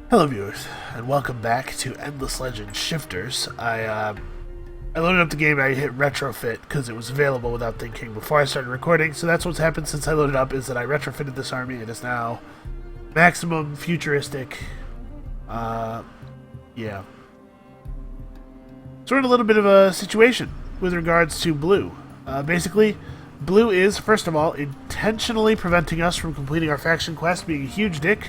Hello viewers, and welcome back to Endless Legend Shifters. I loaded up the game, I hit retrofit because it was available without thinking before I started recording, so that's what's happened since I loaded up, is that I retrofitted this army. It is now maximum futuristic. Yeah. So we're in a little bit of a situation with regards to Blue. Basically, Blue is, first of all, intentionally preventing us from completing our faction quest, being a huge dick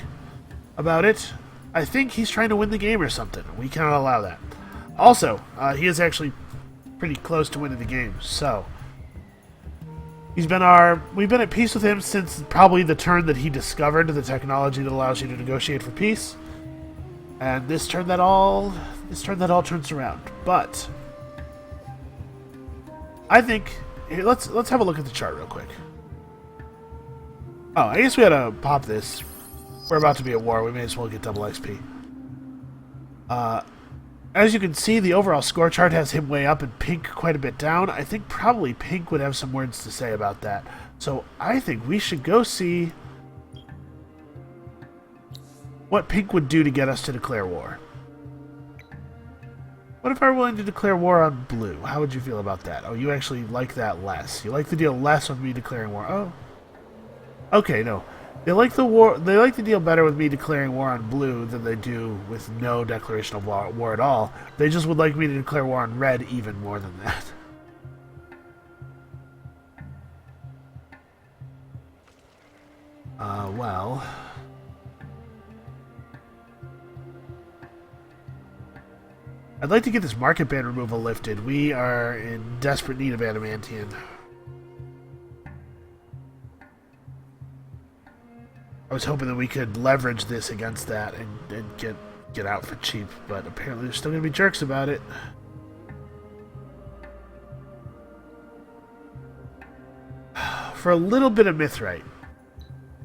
about it. I think he's trying to win the game or something. We cannot allow that. Also, he is actually pretty close to winning the game, so we've been at peace with him since probably the turn that he discovered the technology that allows you to negotiate for peace. And this turn that all turns around. But I think let's have a look at the chart real quick. Oh, I guess we gotta pop this. We're about to be at war. We may as well get double XP. As you can see, the overall score chart has him way up and Pink quite a bit down. I think probably Pink would have some words to say about that. So I think we should go see what Pink would do to get us to declare war. What if I were willing to declare war on Blue? How would you feel about that? Oh, you actually like that less. You like the deal less with me declaring war. Oh. Okay, no. They like the deal better with me declaring war on Blue than they do with no declaration of war at all. They just would like me to declare war on Red even more than that. Well, I'd like to get this market ban removal lifted. We are in desperate need of adamantium. I was hoping that we could leverage this against that and get out for cheap, but apparently there's still going to be jerks about it. For a little bit of mithrite.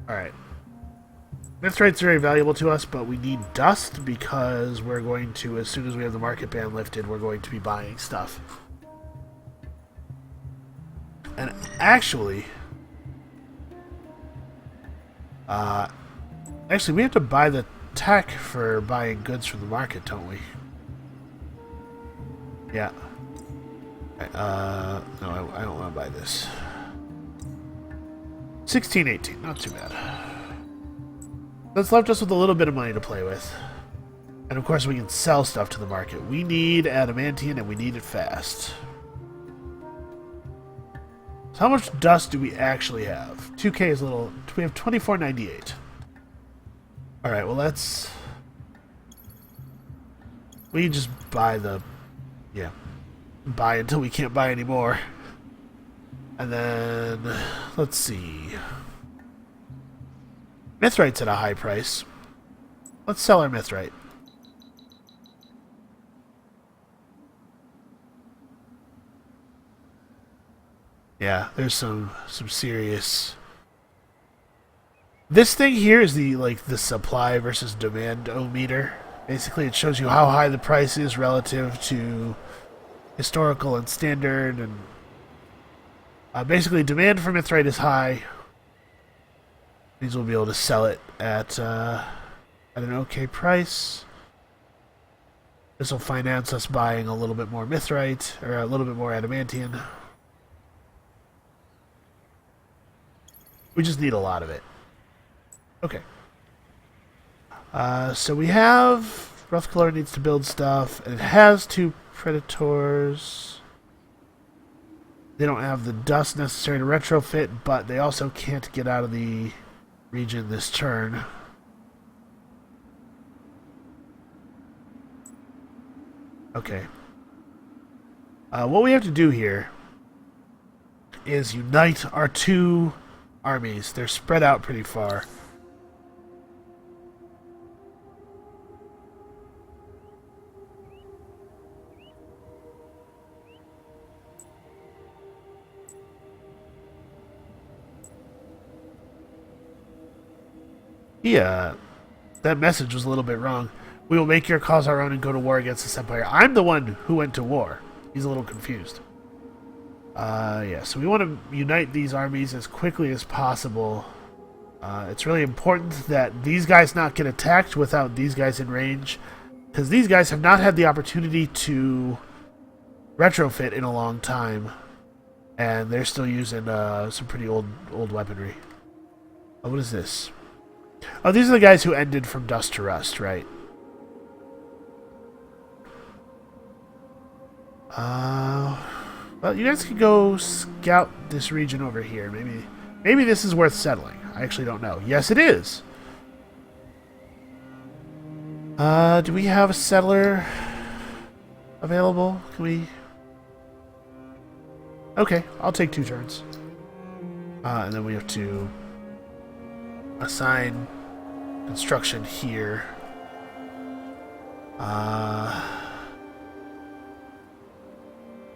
Alright. Mithrite's very valuable to us, but we need dust because we're going to, as soon as we have the market ban lifted, we're going to be buying stuff. And actually... actually, we have to buy the tech for buying goods from the market, don't we? Yeah. No, I don't want to buy this. 1618, not too bad. That's left us with a little bit of money to play with. And of course, we can sell stuff to the market. We need adamantium, and we need it fast. So how much dust do we actually have? 2K is a little... We have 2498. Alright, well let's... We just buy the... Yeah. Buy until we can't buy anymore. And then... Let's see... Mithrite's at a high price. Let's sell our mithrite. Yeah, there's some serious... This thing here is the supply versus demand meter. Basically, it shows you how high the price is relative to historical and standard, and basically demand for mithrite is high. Means we'll be able to sell it at an okay price. This will finance us buying a little bit more mithrite, or a little bit more adamantium. We just need a lot of it. Okay. So we have... Roughcolor needs to build stuff, and it has 2 Predators. They don't have the dust necessary to retrofit, but they also can't get out of the region this turn. Okay. What we have to do here is unite our 2 armies. They're spread out pretty far. Yeah, that message was a little bit wrong. We will make your cause our own and go to war against this empire. I'm the one who went to war. He's a little confused. Yeah, so we want to unite these armies as quickly as possible It's really important that these guys not get attacked without these guys in range, because these guys have not had the opportunity to retrofit in a long time, and they're still using some pretty old weaponry. Oh, what is this? Oh, these are the guys who ended from dust to rust, right? Well, you guys could go scout this region over here. Maybe this is worth settling. I actually don't know. Yes, it is. Do we have a settler available? Can we? Okay, I'll take 2 turns. And then we have to assign construction here.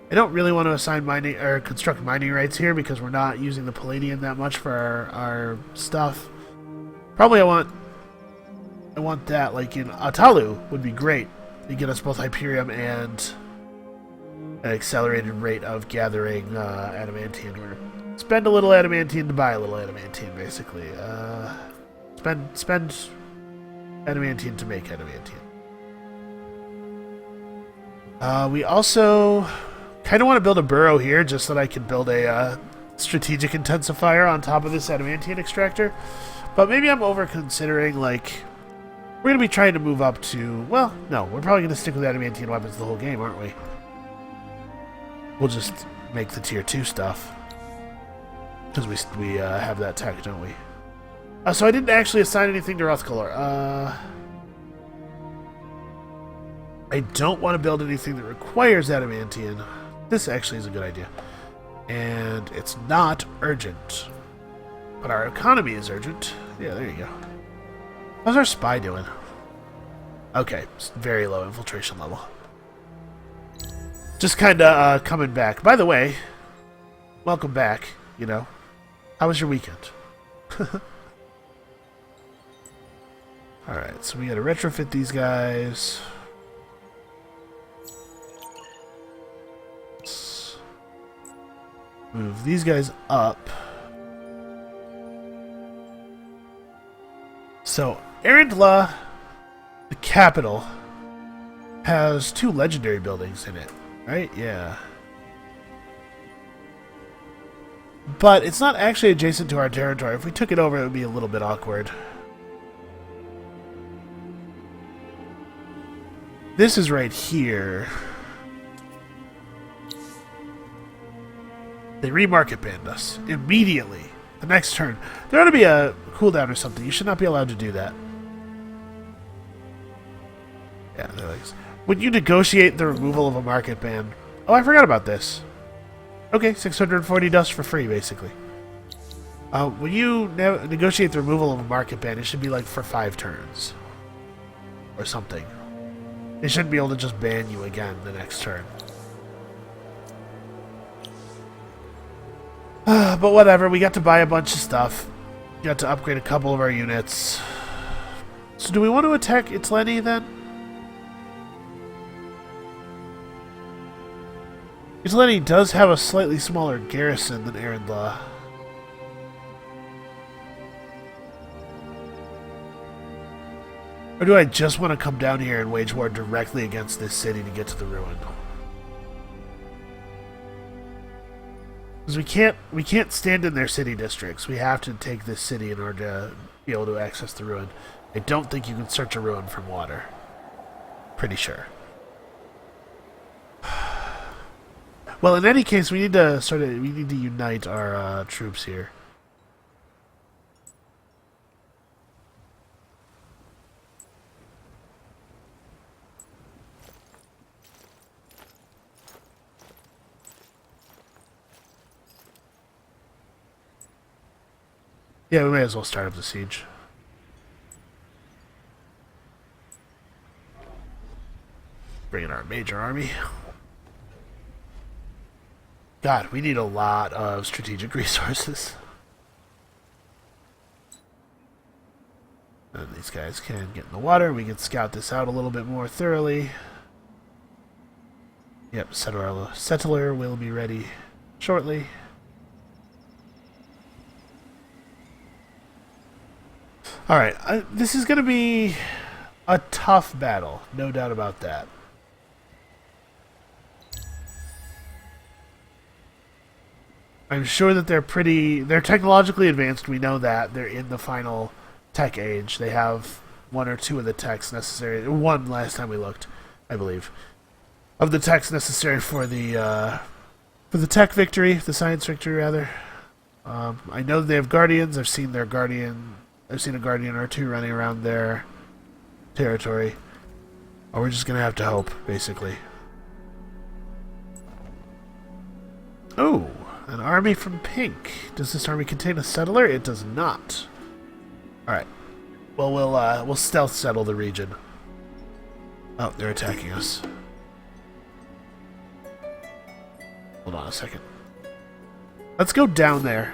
I don't really want to assign mining or construct mining rights here because we're not using the palladium that much for our stuff. Probably I want that like in Atalu would be great. To get us both Hyperium and an accelerated rate of gathering adamantine. Or spend a little adamantine to buy a little adamantine, basically. Spend adamantine to make adamantine. We also kind of want to build a burrow here just so that I can build a strategic intensifier on top of this adamantine extractor. But maybe I'm over considering, like, we're going to be trying to move up to, well, no, we're probably going to stick with adamantine weapons the whole game, aren't we? We'll just make the tier 2 stuff. Because we have that tech, don't we? So I didn't actually assign anything to Rothcolor. I don't want to build anything that requires adamantine. This actually is a good idea. And it's not urgent. But our economy is urgent. Yeah, there you go. How's our spy doing? Okay, it's very low infiltration level. Just kind of coming back. By the way, welcome back, you know. How was your weekend? Alright, so we gotta retrofit these guys. Let's move these guys up. So, Arendla, the capital, has 2 legendary buildings in it, right? Yeah. But it's not actually adjacent to our territory. If we took it over, it would be a little bit awkward. This is right here. They remarket banned us immediately. The next turn. There ought to be a cooldown or something. You should not be allowed to do that. Yeah, they're like, when you negotiate the removal of a market ban... Oh, I forgot about this. Okay, 640 dust for free, basically. When you negotiate the removal of a market ban, it should be like for 5 turns. Or something. They shouldn't be able to just ban you again the next turn. But whatever, we got to buy a bunch of stuff. Got to upgrade a couple of our units. So do we want to attack Itleni then? Itleni does have a slightly smaller garrison than Arendla. Or do I just want to come down here and wage war directly against this city to get to the ruin? Because we can't stand in their city districts. We have to take this city in order to be able to access the ruin. I don't think you can search a ruin from water. Pretty sure. Well, in any case, we need to unite our troops here. Yeah, we may as well start up the siege. Bring in our major army. God, we need a lot of strategic resources. And these guys can get in the water. We can scout this out a little bit more thoroughly. Yep, settler will be ready shortly. Alright, this is going to be a tough battle. No doubt about that. I'm sure that they're technologically advanced. We know that. They're in the final tech age. They have one or two of the techs necessary. One last time we looked, I believe. Of the techs necessary for the tech victory, the science victory, rather. I know that they have guardians. I've seen a guardian or two running around their territory. Or we're just going to have to hope, basically. Oh, an army from Pink. Does this army contain a settler? It does not. Alright. Well, we'll stealth settle the region. Oh, they're attacking us. Hold on a second. Let's go down there.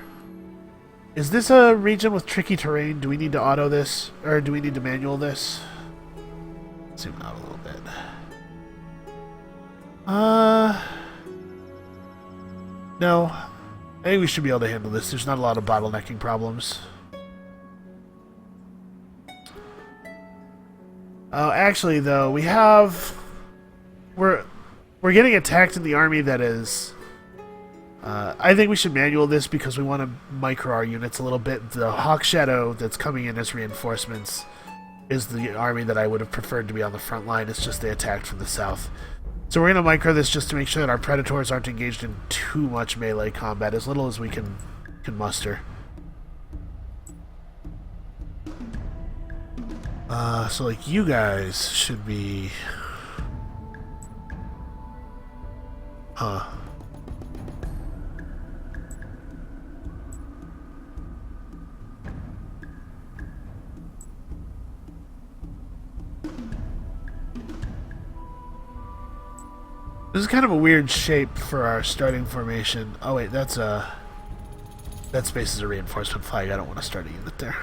Is this a region with tricky terrain? Do we need to auto this? Or do we need to manual this? Zoom out a little bit. No. I think we should be able to handle this. There's not a lot of bottlenecking problems. Oh, actually, though, we're getting attacked in the army that is... I think we should manual this because we want to micro our units a little bit. The Hawk Shadow that's coming in as reinforcements is the army that I would have preferred to be on the front line. It's just they attacked from the south. So we're going to micro this just to make sure that our Predators aren't engaged in too much melee combat, as little as we can muster. So like you guys should be... Huh. This is kind of a weird shape for our starting formation. Oh wait, that space is a reinforcement flag. I don't want to start a unit there.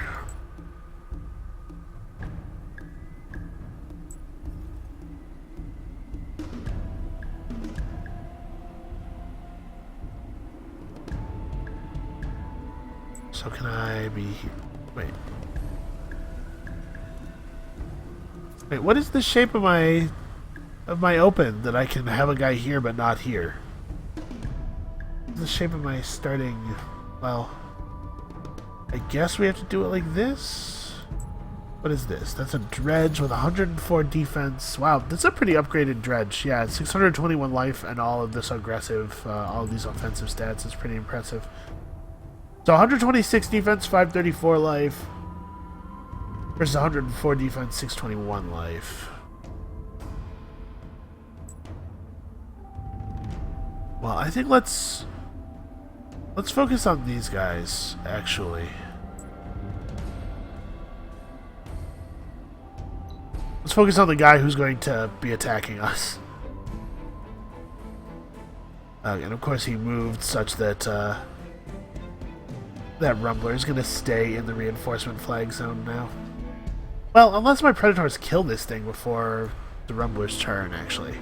So can I be here? Wait. Wait, what is the shape of my open that I can have a guy here but not here? The shape of my starting... Well, I guess we have to do it like this? What is this? That's a dredge with 104 defense. Wow, that's a pretty upgraded dredge. Yeah, 621 life and all of this aggressive, all of these offensive stats is pretty impressive. So 126 defense, 534 life versus 104 defense, 621 life. Well, I think let's focus on these guys, actually. Let's focus on the guy who's going to be attacking us. And of course he moved such that that Rumbler is going to stay in the reinforcement flag zone now. Well, unless my Predators kill this thing before the Rumbler's turn, actually.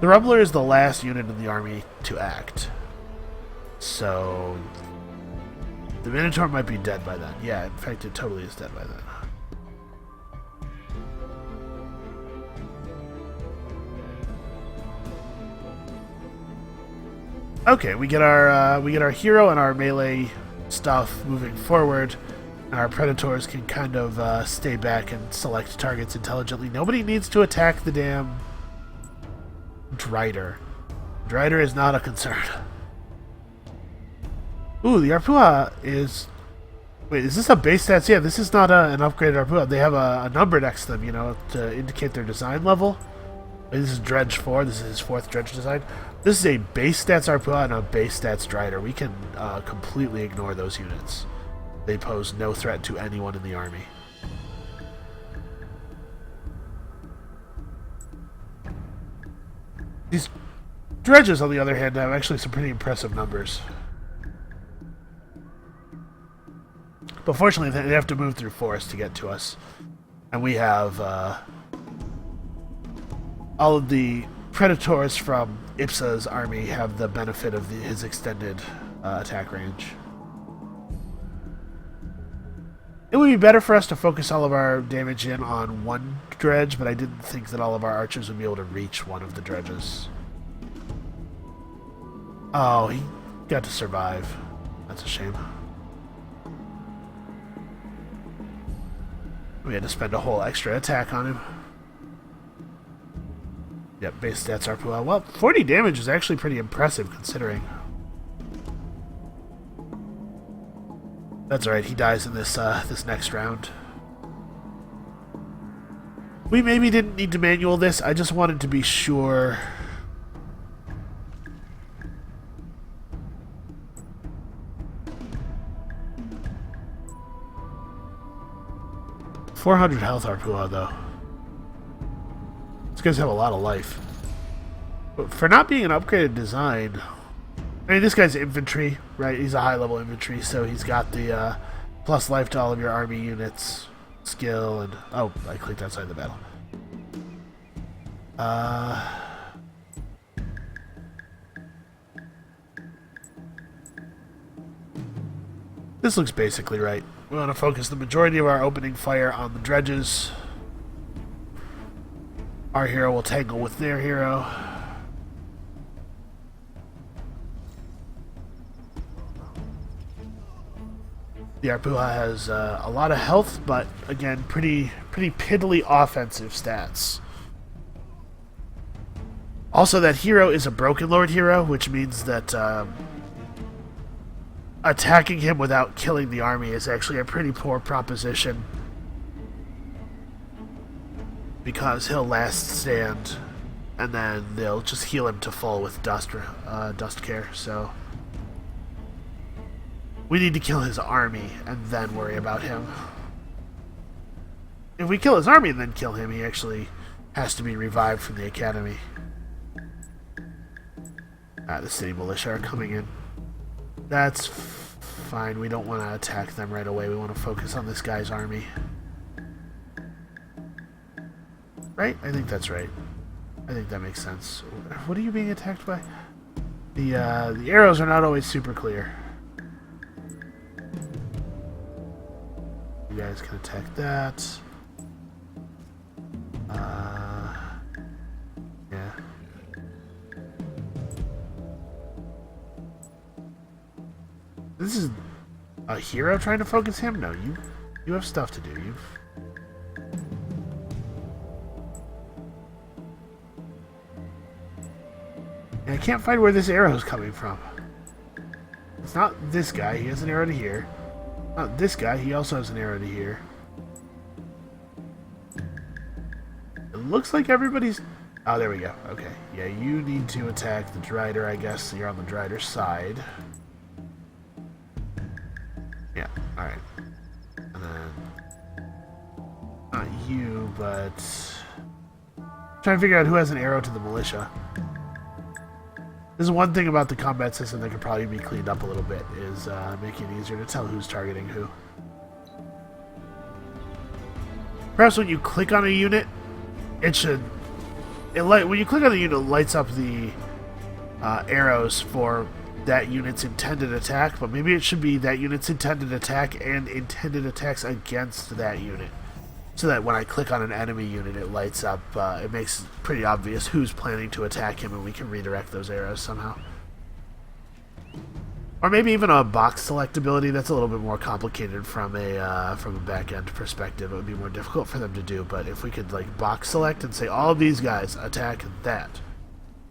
The Rumbler is the last unit in the army to act. So... the Minotaur might be dead by then. Yeah, in fact, it totally is dead by then. Okay, we get our hero and our melee stuff moving forward, and our Predators can kind of stay back and select targets intelligently. Nobody needs to attack the damn Drider. Drider is not a concern. Ooh, the Arpua is... Wait, is this a base stats? Yeah, this is not an upgraded Arpua. They have a number next to them, you know, to indicate their design level. This is Dredge 4. This is his 4th Dredge design. This is a base stats Arpua and a base stats Drider. We can completely ignore those units. They pose no threat to anyone in the army. These Dredges, on the other hand, have actually some pretty impressive numbers. But fortunately, they have to move through forest to get to us. And we have all of the Predators from Ipsa's army have the benefit of his extended attack range. It would be better for us to focus all of our damage in on one dredge, but I didn't think that all of our archers would be able to reach one of the dredges. Oh, he got to survive. That's a shame. We had to spend a whole extra attack on him. Yep, base stats are well. Well, 40 damage is actually pretty impressive considering. That's alright, he dies in this this next round. We maybe didn't need to manual this, I just wanted to be sure. $400 health Arpua though. These guys have a lot of life. But for not being an upgraded design, I mean, this guy's infantry, right? He's a high-level infantry, so he's got the plus life to all of your army units, skill, and... Oh, I clicked outside the battle. This looks basically right. We want to focus the majority of our opening fire on the dredges. Our hero will tangle with their hero. The Arpua has a lot of health, but again, pretty piddly offensive stats. Also, that hero is a Broken Lord hero, which means that attacking him without killing the army is actually a pretty poor proposition. Because he'll last stand, and then they'll just heal him to full with dust care, so... We need to kill his army, and then worry about him. If we kill his army and then kill him, he actually has to be revived from the academy. The city militia are coming in. That's fine, we don't want to attack them right away, we want to focus on this guy's army. Right? I think that's right. I think that makes sense. What are you being attacked by? The arrows are not always super clear. You guys can attack that. Yeah. This is a hero trying to focus him? No, you have stuff to do. And I can't find where this arrow is coming from. It's not this guy. He has an arrow to here. Not this guy. He also has an arrow to here. It looks like everybody's... Oh, there we go. Okay. Yeah, you need to attack the Drider, I guess. You're on the Drider side. Yeah, alright. And then... Not you, but... I'm trying to figure out who has an arrow to the militia. There's one thing about the combat system that could probably be cleaned up a little bit, is making it easier to tell who's targeting who. Perhaps when you click on a unit, it should... when you click on the unit, it lights up the arrows for that unit's intended attack, but maybe it should be that unit's intended attack and intended attacks against that unit. So that when I click on an enemy unit, it lights up, it makes it pretty obvious who's planning to attack him, and we can redirect those arrows somehow. Or maybe even a box selectability. That's a little bit more complicated from a back-end perspective. It would be more difficult for them to do, but if we could like box select and say all of these guys attack that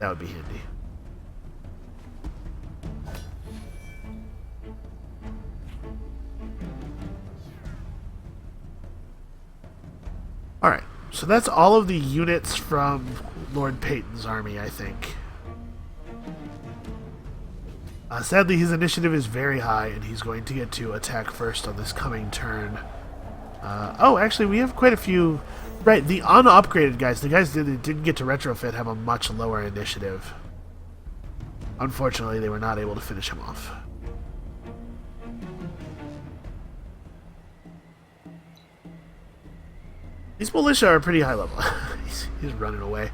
would be handy. Alright, so that's all of the units from Lord Peyton's army, I think. Sadly, his initiative is very high, and he's going to get to attack first on this coming turn. Oh, actually, we have quite a few... Right, the unupgraded guys, the guys that didn't get to retrofit, have a much lower initiative. Unfortunately, they were not able to finish him off. These militia are pretty high level. he's running away.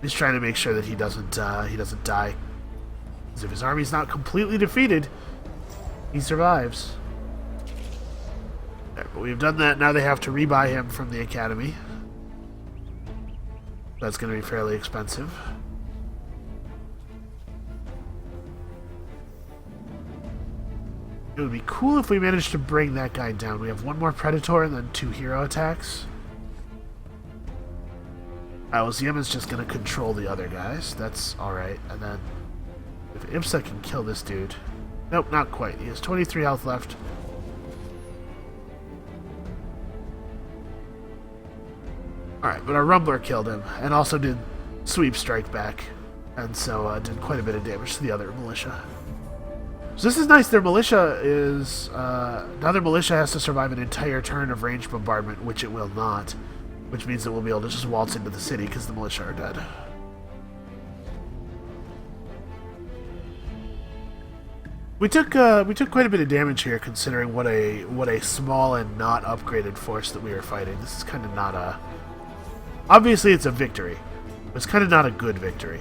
He's trying to make sure that he doesn't die. Because if his army's not completely defeated, he survives. we've done that. Now they have to rebuy him from the academy. That's going to be fairly expensive. It would be cool if we managed to bring that guy down. We have one more Predator and then 2 hero attacks. Well, Ziema's just going to control the other guys. That's alright. And then if Imsa can kill this dude... Nope, not quite. He has 23 health left. Alright, but our Rumbler killed him, and also did Sweep Strike back. And so did quite a bit of damage to the other militia. So this is nice. Their militia is... now their militia has to survive an entire turn of ranged bombardment, which it will not. Which means that we'll be able to just waltz into the city because the militia are dead. We took quite a bit of damage here, considering what a small and not upgraded force that we are fighting. This is kind of not a... Obviously, it's a victory. But it's kind of not a good victory.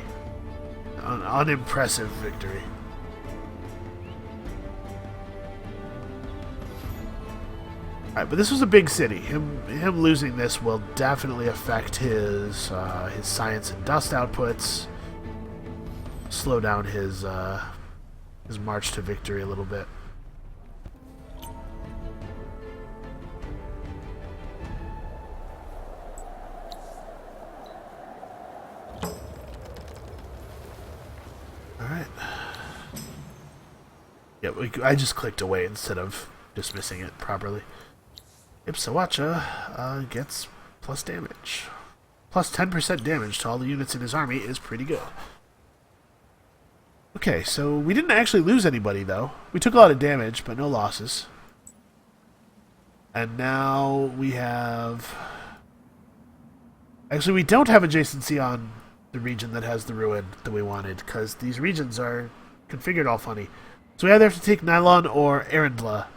An unimpressive victory. Alright, but this was a big city. Him losing this will definitely affect his science and dust outputs. Slow down his march to victory a little bit. Alright. Yeah, I just clicked away instead of dismissing it properly. Ipsawacha gets plus damage. Plus 10% damage to all the units in his army is pretty good. Okay, so we didn't actually lose anybody, though. We took a lot of damage, but no losses. And now we have... Actually, we don't have adjacency on the region that has the ruin that we wanted, because these regions are configured all funny. So we either have to take Nylon or Arendla,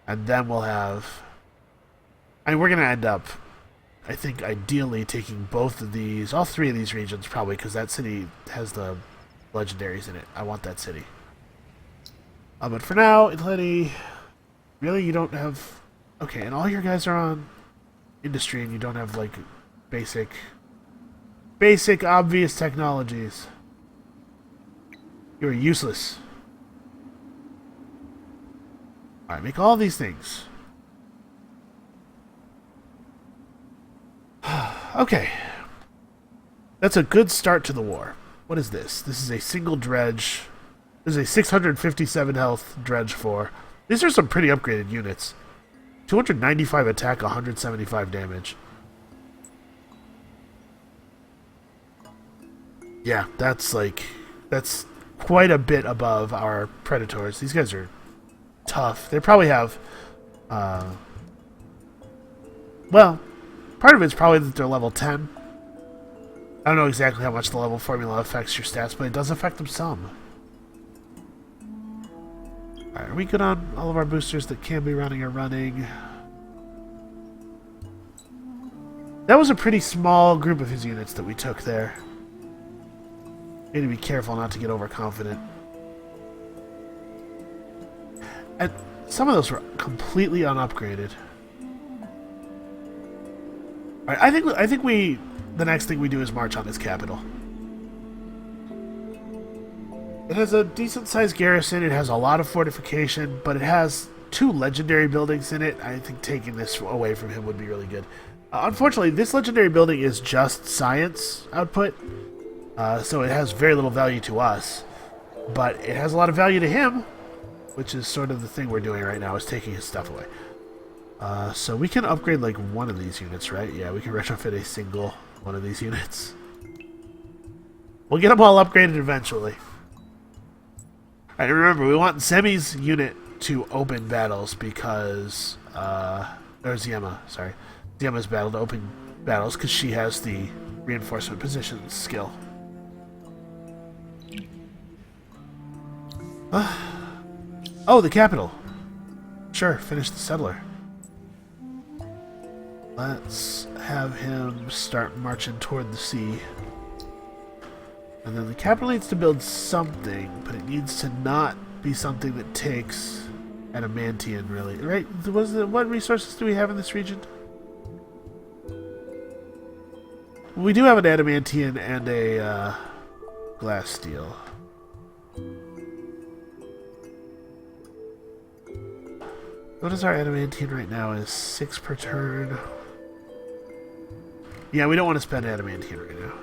and then we'll have... I mean, we're going to end up, I think, ideally taking both of these, all 3 of these regions, probably, because that city has the legendaries in it. I want that city. But for now, Itleti, really, you don't have... Okay, and all your guys are on industry, and you don't have, like, basic, obvious technologies. You're useless. Alright, make all these things. Okay. That's a good start to the war. What is this? This is a single dredge. This is a 657 health dredge 4. These are some pretty upgraded units. 295 attack, 175 damage. Yeah, that's quite a bit above our Predators. These guys are tough. They probably have, well, part of it's probably that they're level 10. I don't know exactly how much the level formula affects your stats, but it does affect them some. Alright, are we good on all of our boosters that can be running or running? That was a pretty small group of his units that we took there. Need to be careful not to get overconfident. And some of those were completely unupgraded. Alright, I think the next thing we do is march on his capital. It has a decent-sized garrison, it has a lot of fortification, but it has 2 legendary buildings in it. I think taking this away from him would be really good. Unfortunately, this legendary building is just science output, so it has very little value to us, but it has a lot of value to him, which is sort of the thing we're doing right now, is taking his stuff away. So we can upgrade like one of these units, right? Yeah, we can retrofit a single one of these units. We'll get them all upgraded eventually. Alright, remember, we want Zemi's unit to open battles because, or Ziema, sorry. Ziema's battle to open battles because she has the reinforcement position skill. Oh, the capital. Sure, finish the settler. Let's have him start marching toward the sea. And then the capital needs to build something, but it needs to not be something that takes adamantium, really. Right? What resources do we have in this region? We do have an adamantium and a glass steel. What is our adamantium right now? Is 6 per turn. Yeah, we don't want to spend adamantium right now.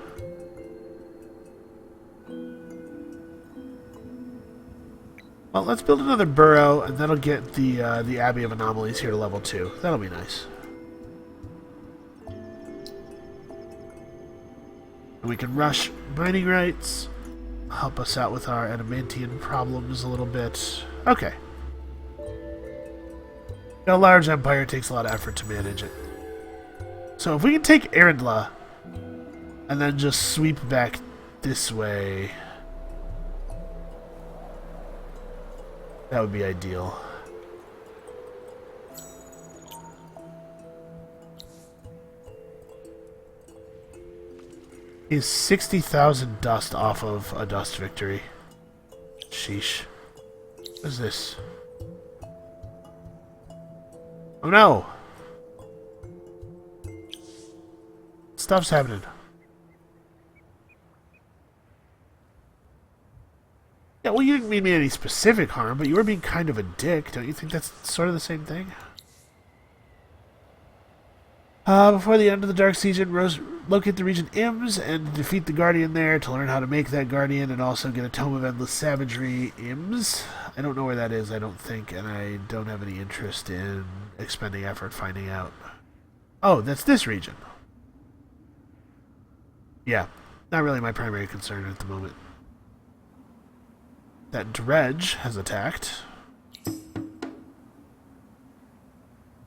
Well, let's build another burrow, and that'll get the Abbey of Anomalies here to level 2. That'll be nice. And we can rush mining rights, help us out with our adamantium problems a little bit. Okay. A large empire takes a lot of effort to manage it. So if we can take Erendla and then just sweep back this way, that would be ideal. He's 60,000 dust off of a dust victory. Sheesh. What is this? Oh no! Stuff's happening. Yeah, well, you didn't mean me any specific harm, but you were being kind of a dick. Don't you think that's sort of the same thing? Before the end of the Dark Season, locate the region Ims and defeat the Guardian there to learn how to make that Guardian and also get a Tome of Endless Savagery Ims. I don't know where that is, I don't think, and I don't have any interest in expending effort finding out. Oh, that's this region. Yeah, not really my primary concern at the moment. That dredge has attacked.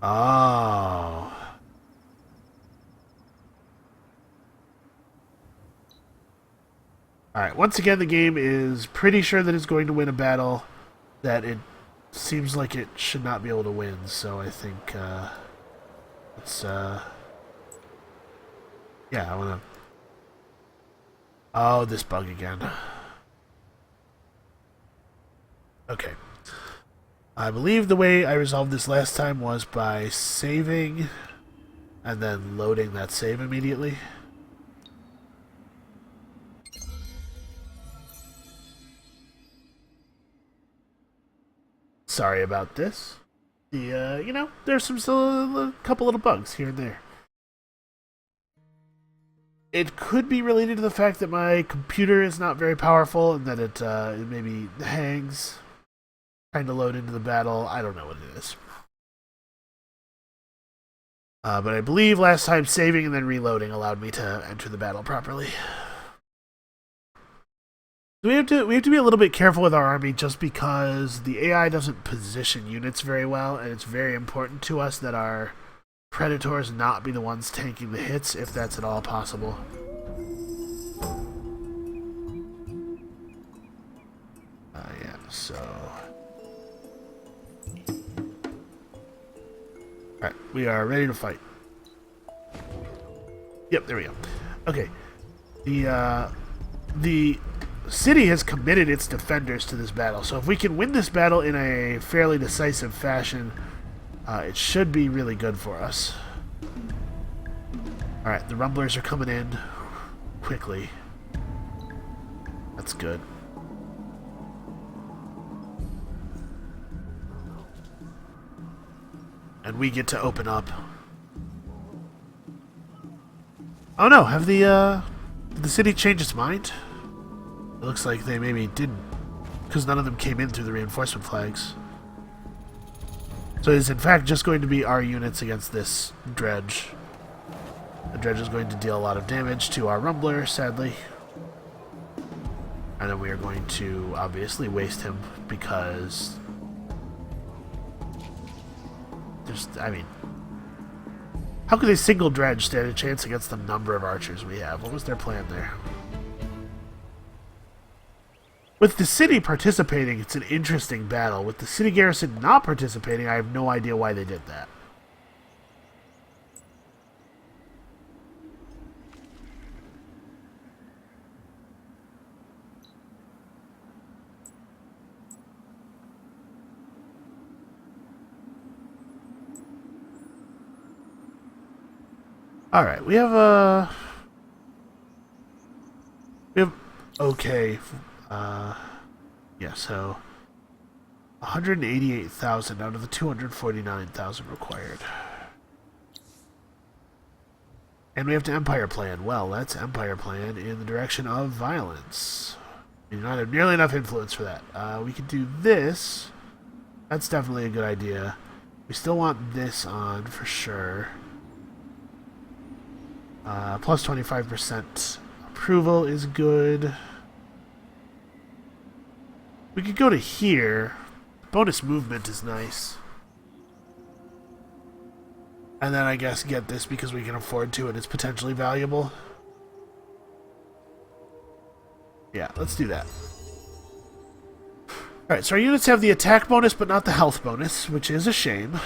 Oh. Alright, once again, the game is pretty sure that it's going to win a battle that it seems like it should not be able to win, so I think, it's, yeah, I wanna... Oh, this bug again. Okay. I believe the way I resolved this last time was by saving and then loading that save immediately. Sorry about this. You know, there's still a couple little bugs here and there. It could be related to the fact that my computer is not very powerful and that it maybe hangs trying to load into the battle. I don't know what it is. But I believe last time saving and then reloading allowed me to enter the battle properly. We have to be a little bit careful with our army just because the AI doesn't position units very well, and it's very important to us that our Predators not be the ones tanking the hits, if that's at all possible. Yeah, so... Alright, we are ready to fight. Yep, there we go. Okay. The city has committed its defenders to this battle, so if we can win this battle in a fairly decisive fashion, it should be really good for us. Alright, the Rumblers are coming in quickly. That's good. And we get to open up. Oh no, have the city changed its mind? It looks like they maybe didn't, because none of them came in through the reinforcement flags. So it's in fact just going to be our units against this dredge. The dredge is going to deal a lot of damage to our Rumbler, sadly. And then we are going to obviously waste him because... I mean... How could a single dredge stand a chance against the number of archers we have? What was their plan there? With the city participating, it's an interesting battle. With the city garrison not participating, I have no idea why they did that. Alright, we have okay. Yeah, so 188,000 out of the 249,000 required. And we have to empire plan. Well, let's empire plan in the direction of violence. We do not have nearly enough influence for that. We could do this. That's definitely a good idea. We still want this on for sure. Plus 25% approval is good. We could go to here. Bonus movement is nice. And then I guess get this because we can afford to and it's potentially valuable. Yeah, let's do that. Alright, so our units have the attack bonus but not the health bonus, which is a shame.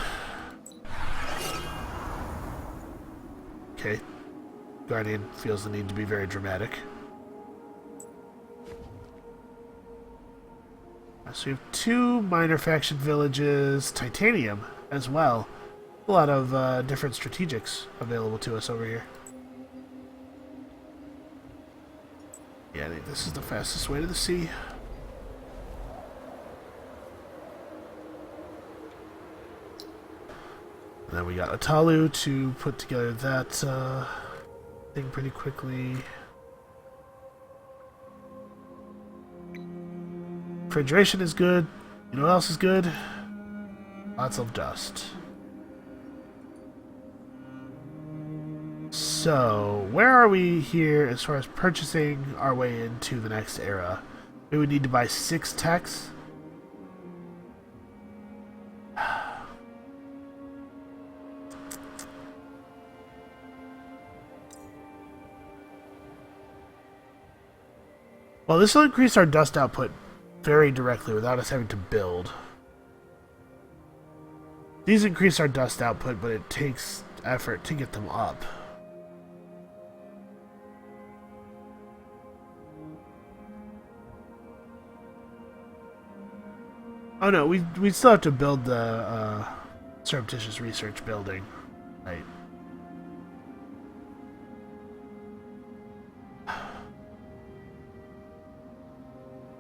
Okay. Guardian feels the need to be very dramatic. So we have 2 minor faction villages, titanium as well. A lot of different strategics available to us over here. Yeah, I think this is the fastest way to the sea. And then we got Atalu to put together that thing pretty quickly. Refrigeration is good. You know what else is good? Lots of dust. So, where are we here as far as purchasing our way into the next era? We would need to buy 6 techs. Well, this will increase our dust output very directly without us having to build. These increase our dust output, but it takes effort to get them up. Oh no, we still have to build the surreptitious research building, right?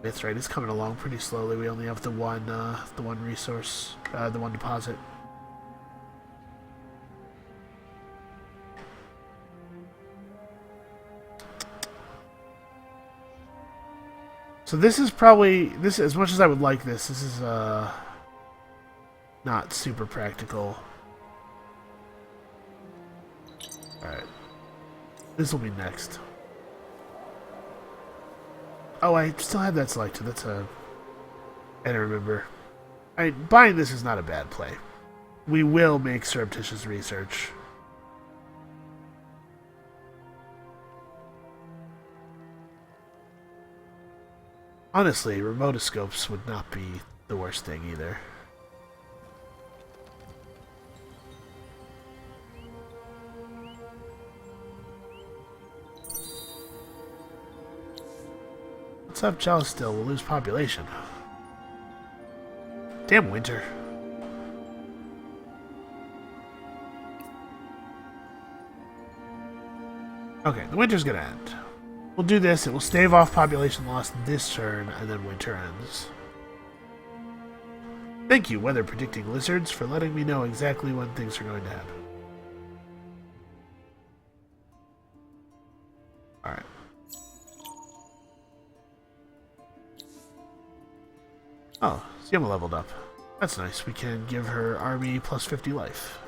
That's right. It's coming along pretty slowly. We only have the one resource, the one deposit. So this is probably as much as I would like this. This is not super practical. All right, this will be next. Oh, I still have that selected. That's a... I don't remember. Buying this is not a bad play. We will make surreptitious research. Honestly, remotoscopes would not be the worst thing either. Let's have Chalice still. We'll lose population. Damn winter. Okay, the winter's gonna end. We'll do this. It will stave off population loss this turn, and then winter ends. Thank you, weather predicting lizards, for letting me know exactly when things are going to happen. Alright. Oh, Siema leveled up. That's nice. We can give her army plus 50 life.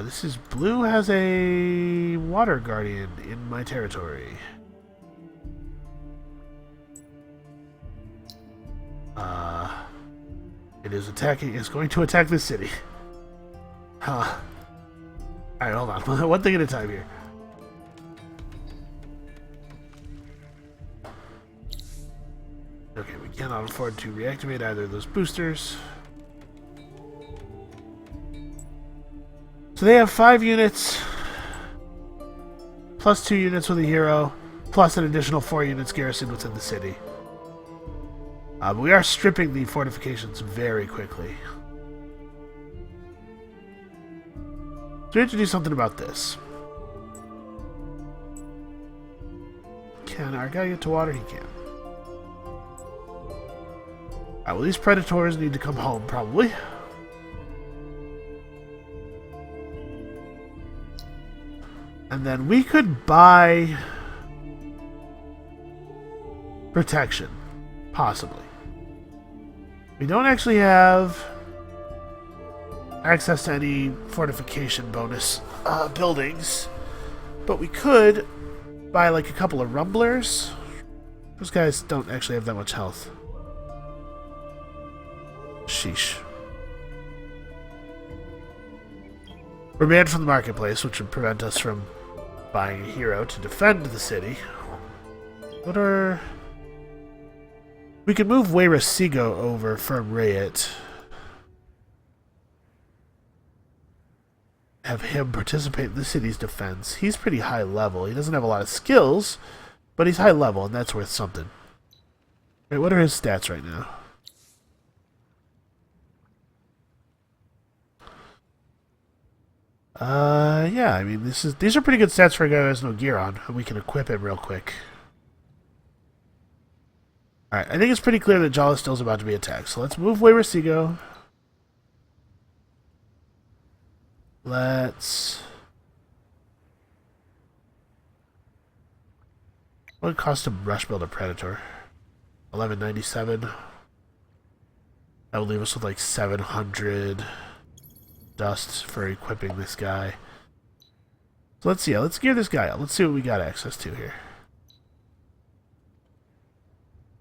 This is Blue has a water guardian in my territory. It is attacking. It's going to attack this city. Huh. Alright, hold on. One thing at a time here. Okay, we cannot afford to reactivate either of those boosters. So they have 5 units, plus 2 units with a hero, plus an additional 4 units garrisoned within the city. But we are stripping the fortifications very quickly. So we have to do something about this. Can our guy get to water? He can. Alright, well, these predators need to come home, probably. And then we could buy protection, possibly. We don't actually have access to any fortification bonus buildings, but we could buy like a couple of rumblers. Those guys don't actually have that much health. Sheesh. We're banned from the marketplace, which would prevent us from buying a hero to defend the city. What are... We could move Wayrasigo over from Rayet. Have him participate in the city's defense. He's pretty high level. He doesn't have a lot of skills, but he's high level, and that's worth something. Wait, what are his stats right now? Yeah, I mean, these are pretty good stats for a guy who has no gear on, and we can equip him real quick. Alright, I think it's pretty clear that Jalistill's about to be attacked, so let's move Wayrasigo. Let's... What would it cost to rush build a Predator? 1197. That would leave us with like 700 dust for equipping this guy. So let's see. Let's gear this guy up. Let's see what we got access to here.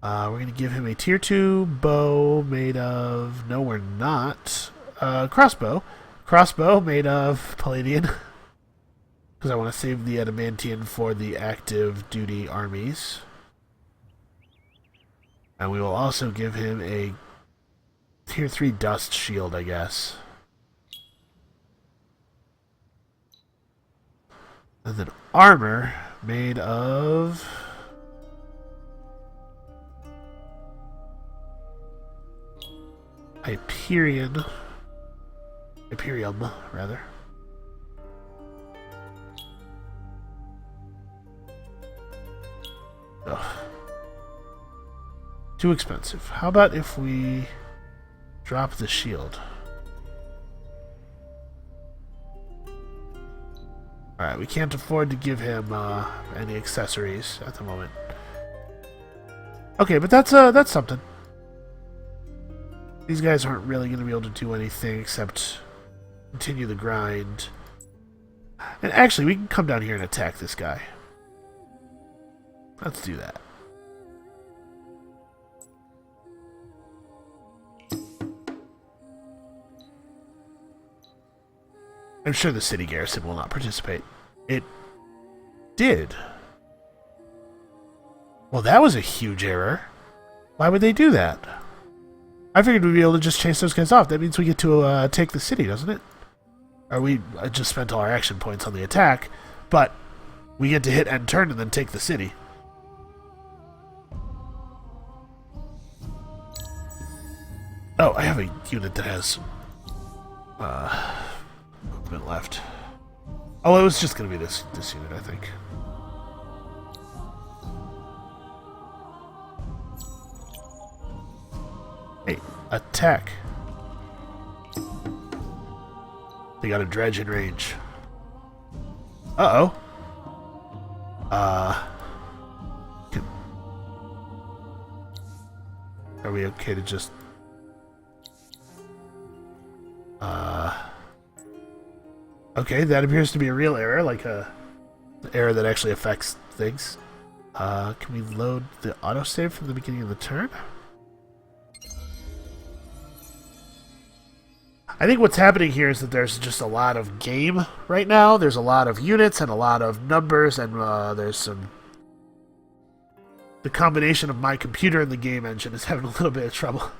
We're going to give him a tier 2 bow made of... No, we're not. Crossbow. Crossbow made of Palladian. Because I want to save the Adamantian for the active duty armies. And we will also give him a tier 3 dust shield, I guess. And then armor made of... Hyperion. Hyperium, rather. Ugh. Too expensive. How about if we drop the shield? Alright, we can't afford to give him any accessories at the moment. Okay, but that's something. These guys aren't really going to be able to do anything except continue the grind. And actually, we can come down here and attack this guy. Let's do that. I'm sure the city garrison will not participate. It did. Well, that was a huge error. Why would they do that? I figured we'd be able to just chase those guys off. That means we get to take the city, doesn't it? Or we just spent all our action points on the attack, but we get to hit end turn and then take the city. Oh, I have a unit that has movement left. Oh, it was just going to be this unit, I think. Hey, attack. They got a dredge in range. Uh-oh. Are we okay to just... Okay, that appears to be a real error, like an error that actually affects things. Can we load the autosave from the beginning of the turn? I think what's happening here is that there's just a lot of game right now. There's a lot of units and a lot of numbers, and there's some... The combination of my computer and the game engine is having a little bit of trouble.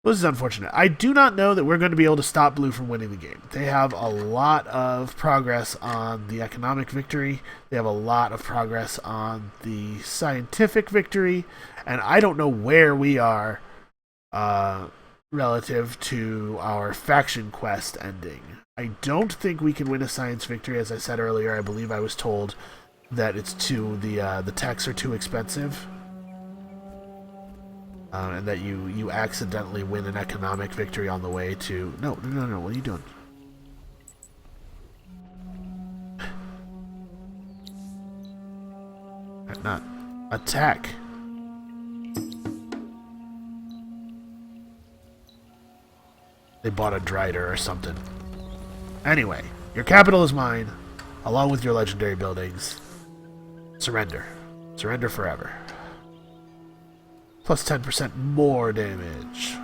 This is unfortunate. I do not know that we're going to be able to stop Blue from winning the game. They have a lot of progress on the economic victory. They have a lot of progress on the scientific victory. And I don't know where we are relative to our faction quest ending. I don't think we can win a science victory. As I said earlier, I believe I was told that it's too the techs are too expensive, and that you accidentally win an economic victory on the way to. No. What are you doing? Not attack. They bought a Drider or something. Anyway, your capital is mine, along with your legendary buildings. Surrender. Surrender forever. Plus 10% more damage.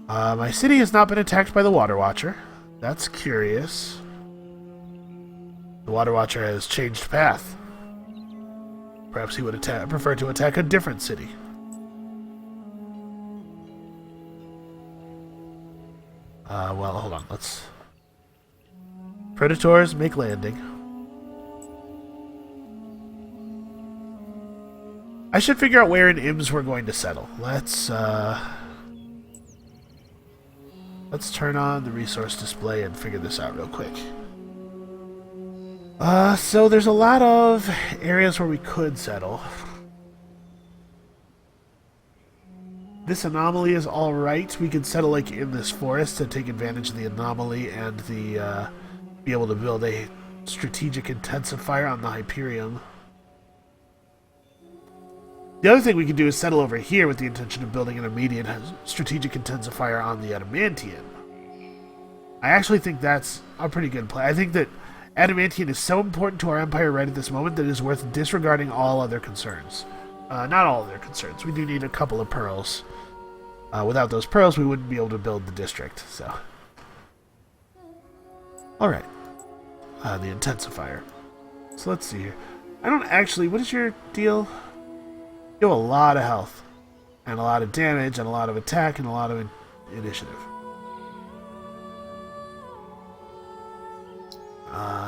My city has not been attacked by the Water Watcher. That's curious. The Water Watcher has changed path. Perhaps he would prefer to attack a different city. Well, hold on. Let's... Predators, make landing. I should figure out where in Ims we're going to settle. Let's turn on the resource display and figure this out real quick. So there's a lot of areas where we could settle. This anomaly is alright. We could settle like in this forest to take advantage of the anomaly and the be able to build a strategic intensifier on the Hyperion. The other thing we could do is settle over here with the intention of building an immediate strategic intensifier on the Adamantium. I actually think that's a pretty good play. I think that Adamantium is so important to our empire right at this moment that it is worth disregarding all other concerns. Not all other concerns. We do need a couple of pearls. Without those pearls, we wouldn't be able to build the district. So, all right, the intensifier. So let's see here. I don't actually. What is your deal? You have a lot of health, and a lot of damage, and a lot of attack, and a lot of initiative.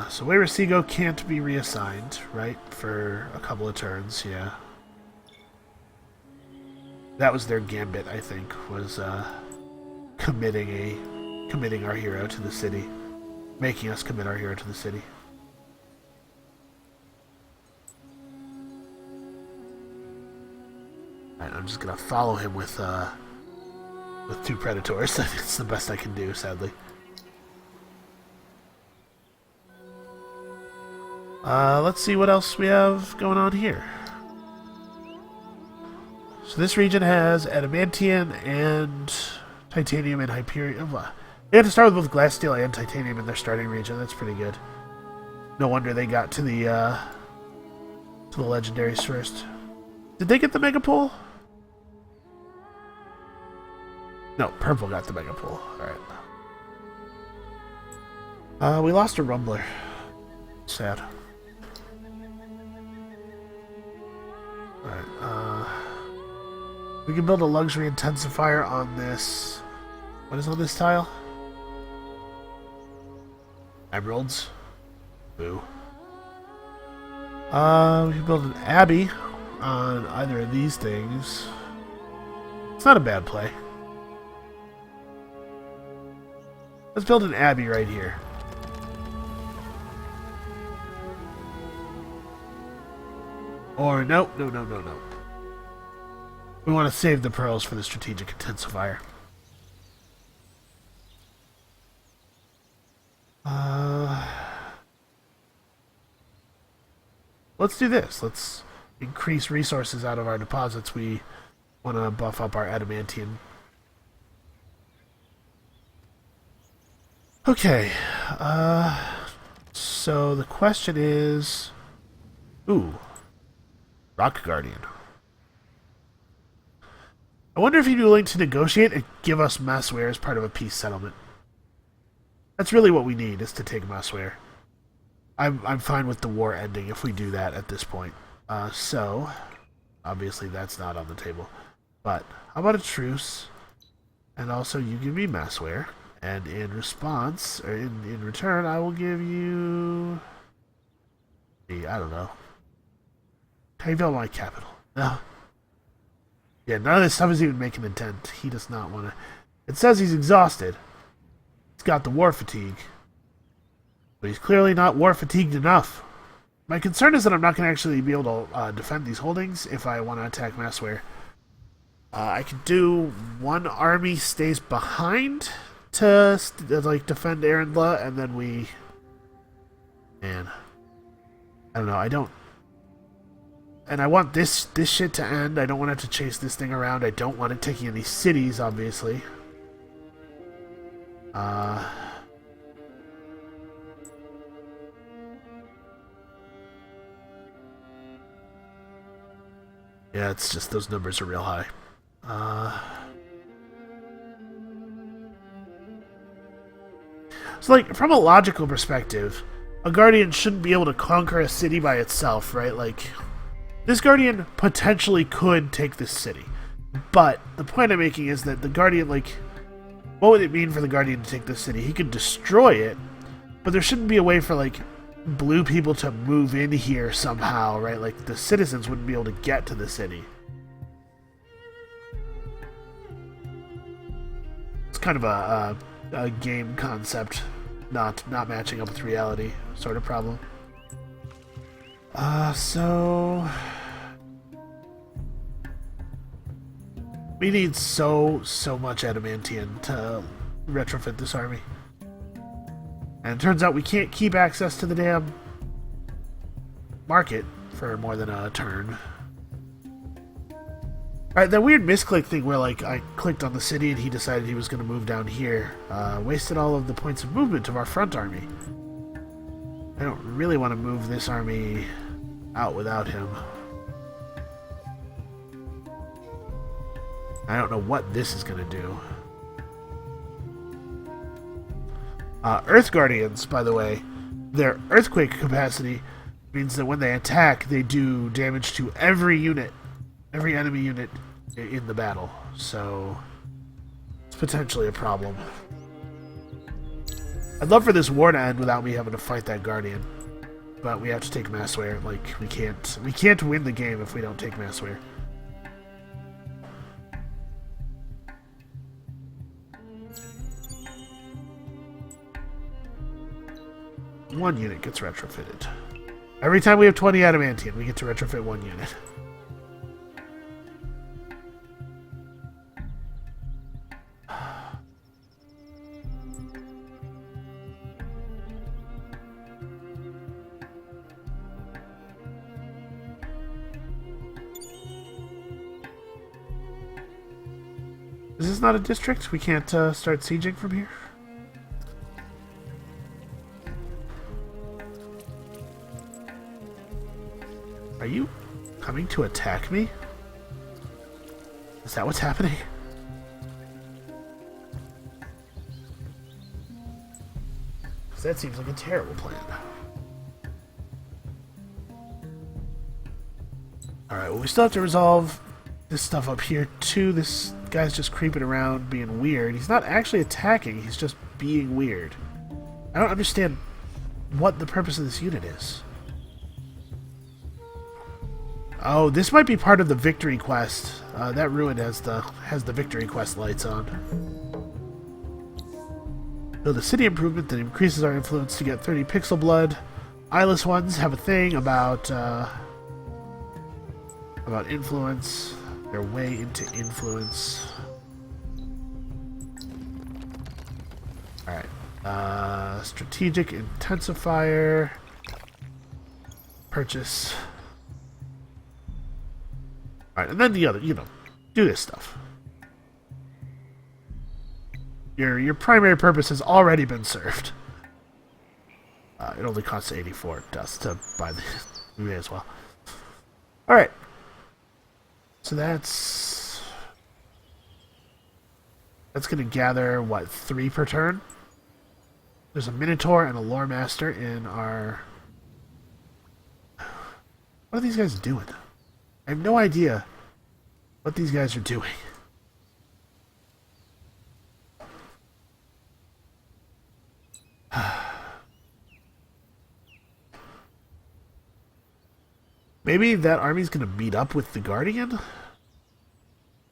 So Wayrasigo can't be reassigned, right? For a couple of turns, yeah. That was their gambit, I think, was committing our hero to the city, making us commit our hero to the city. Alright, I'm just gonna follow him with 2 Predators. It's the best I can do, sadly. Let's see what else we have going on here. So this region has Adamantium and Titanium and Hyperion. They had to start with both Glass, Steel, and Titanium in their starting region. That's pretty good. No wonder they got to the legendaries first. Did they get the Mega Pull? No, Purple got the Mega Pull. Alright. We lost a Rumbler. Sad. Alright, we can build a luxury intensifier on this. What is on this tile? Emeralds. Boo. We can build an abbey on either of these things. It's not a bad play. Let's build an abbey right here. Or no. We want to save the pearls for the strategic intensifier. Let's do this. Let's increase resources out of our deposits. We want to buff up our Adamantium. Okay. So the question is... Ooh. Rock Guardian. I wonder if he'd be willing to negotiate and give us Massware as part of a peace settlement. That's really what we need, is to take Massware. I'm fine with the war ending if we do that at this point. So, obviously that's not on the table. But, how about a truce? And also you give me Massware. And in response, or in return, I will give you... I don't know. How you build my capital? No. Yeah, none of this stuff is even making a dent. He does not want to... It says he's exhausted. He's got the war fatigue. But he's clearly not war fatigued enough. My concern is that I'm not going to actually be able to defend these holdings if I want to attack Massware. I could do one army stays behind to like defend Arendla, and then we... Man. I don't know, I don't... And I want this shit to end. I don't want to have to chase this thing around. I don't want it taking any cities, obviously. Yeah, it's just those numbers are real high. So, like, from a logical perspective, a Guardian shouldn't be able to conquer a city by itself, right? Like, this Guardian potentially could take this city. But the point I'm making is that the Guardian, like, what would it mean for the Guardian to take this city? He could destroy it, but there shouldn't be a way for, like, blue people to move in here somehow, right? Like, the citizens wouldn't be able to get to the city. It's kind of a game concept, not matching up with reality sort of problem. So... We need so much adamantium to retrofit this army. And it turns out we can't keep access to the damn market for more than a turn. Alright, that weird misclick thing where, like, I clicked on the city and he decided he was going to move down here, wasted all of the points of movement of our front army. I don't really want to move this army out without him. I don't know what this is going to do. Earth Guardians, by the way, their earthquake capacity means that when they attack, they do damage to every unit, every enemy unit in the battle. So, it's potentially a problem. I'd love for this war to end without me having to fight that Guardian. But we have to take Massware. Like, we can't win the game if we don't take Massware. One unit gets retrofitted. Every time we have 20 adamantium, we get to retrofit one unit. Is this not a district? We can't start sieging from here? Are you coming to attack me? Is that what's happening? Because that seems like a terrible plan. Alright, well, we still have to resolve this stuff up here, too. This guy's just creeping around, being weird. He's not actually attacking, he's just being weird. I don't understand what the purpose of this unit is. Oh, this might be part of the victory quest. That ruin has the victory quest lights on. Build a city improvement that increases our influence to get 30 pixel blood. Eyeless ones have a thing about influence. Their way into influence. Alright. Strategic intensifier. Purchase. Alright, and then the other, do this stuff. Your primary purpose has already been served. It only costs 84 dust to buy the... We may as well. Alright. So that's going to gather, what, 3 per turn? There's a Minotaur and a Lore Master in our... What are these guys doing? I have no idea what these guys are doing. Maybe that army's going to meet up with the Guardian?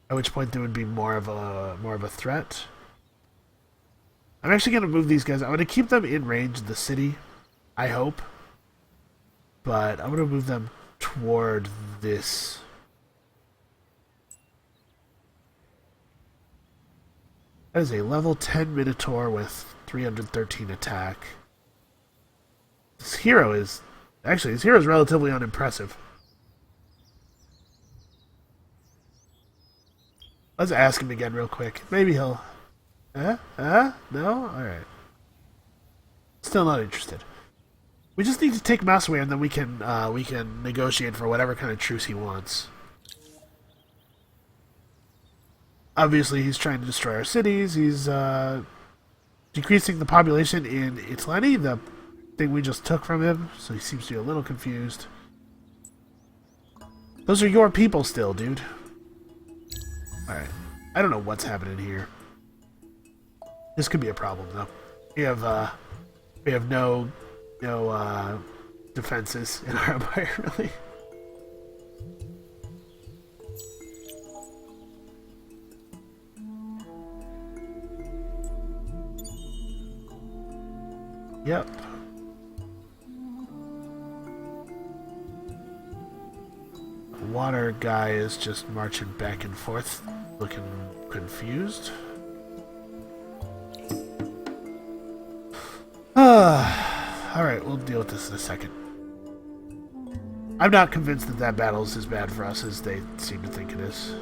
At which point there would be more of a threat. I'm actually going to move these guys. I'm going to keep them in range of the city, I hope. But I'm going to move them toward this. That is a level 10 Minotaur with 313 attack. His hero is relatively unimpressive. Let's ask him again real quick. Maybe he'll... No? Alright. Still not interested. We just need to take Mouse away and then we can negotiate for whatever kind of truce he wants. Obviously he's trying to destroy our cities. He's decreasing the population in Itleni, the thing we just took from him, so he seems to be a little confused. Those are your people still, dude. Alright. I don't know what's happening here. This could be a problem, though. We have no defenses in our empire, really. Yep. The water guy is just marching back and forth, looking confused. Alright, we'll deal with this in a second. I'm not convinced that battle is as bad for us as they seem to think it is.